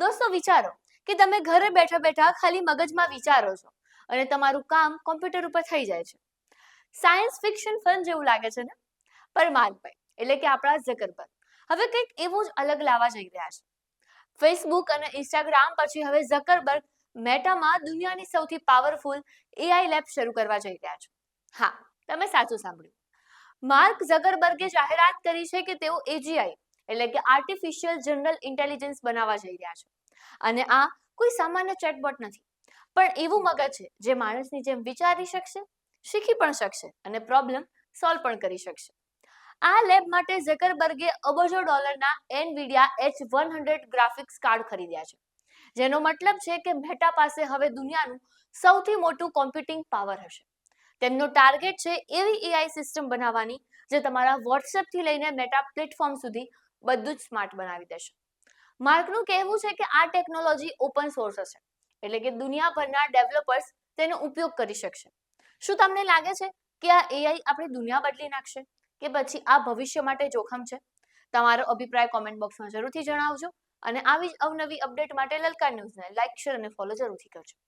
દોસ્તો વિચારો કે તમે ઘરે બેઠા બેઠા ખાલી મગજમાં વિચારો છો અને તમારું કામ કોમ્પ્યુટર ઉપર થઈ જાય છે. સાયન્સ ફિક્શન ફિલ્મ જેવું લાગે છે ને? પણ માર્કભાઈ એટલે કે આપણા ઝકરબર્ગ હવે કંઈક એવું જ અલગ લાવવા જઈ રહ્યા છે. ફેસબુક અને ઇન્સ્ટાગ્રામ પછી હવે ઝકરબર્ગ મેટામાં દુનિયાની સૌથી પાવરફુલ એઆઈ લેબ શરૂ કરવા જઈ રહ્યા છે. હા, તમે સાચું સાંભળ્યું. માર્ક ઝકરબર્ગે જાહેરાત કરી છે કે તેઓ એજીઆઈ એટલે કે આર્ટિફિશિયલ જનરલ ઇન્ટેલિજન્સ બનાવવા જઈ રહ્યા છે. અને આ કોઈ સામાન્ય ચેટબોટ નથી, પણ એવું મગજ છે જે માણસની જેમ વિચારી શકશે, શીખી પણ શકશે અને પ્રોબ્લેમ સોલ્વ પણ કરી શકશે. આ લેબ માટે ઝકરબર્ગે અબજો ડોલરના એનવીડિયા H100 ગ્રાફિક્સ કાર્ડ ખરીદ્યા છે, જેનો મતલબ છે કે મેટા પાસે હવે દુનિયાનું સૌથી મોટું કોમ્પ્યુટિંગ પાવર હશે. તેમનો ટાર્ગેટ છે એવી એઆઈ સિસ્ટમ બનાવવાની જે તમારા WhatsApp થી લઈને મેટા પ્લેટફોર્મ સુધી બધું જ સ્માર્ટ બનાવી દેશે. માર્કનું કહેવું છે કે આ ટેકનોલોજી ઓપન સોર્સ હશે, એટલે કે દુનિયાભરના ડેવલપર્સ તેનો ઉપયોગ કરી શકશે. શું તમને લાગે છે કે આ એઆઈ આપણી દુનિયા બદલી નાખશે કે પછી આ ભવિષ્ય માટે જોખમ છે? તમારો અભિપ્રાય કોમેન્ટ બોક્સમાં જરૂરથી જણાવજો અને આવી જ અવનવી અપડેટ માટે લલકાર ન્યૂઝને લાઈક, શેર અને ફોલો જરૂરથી કરજો.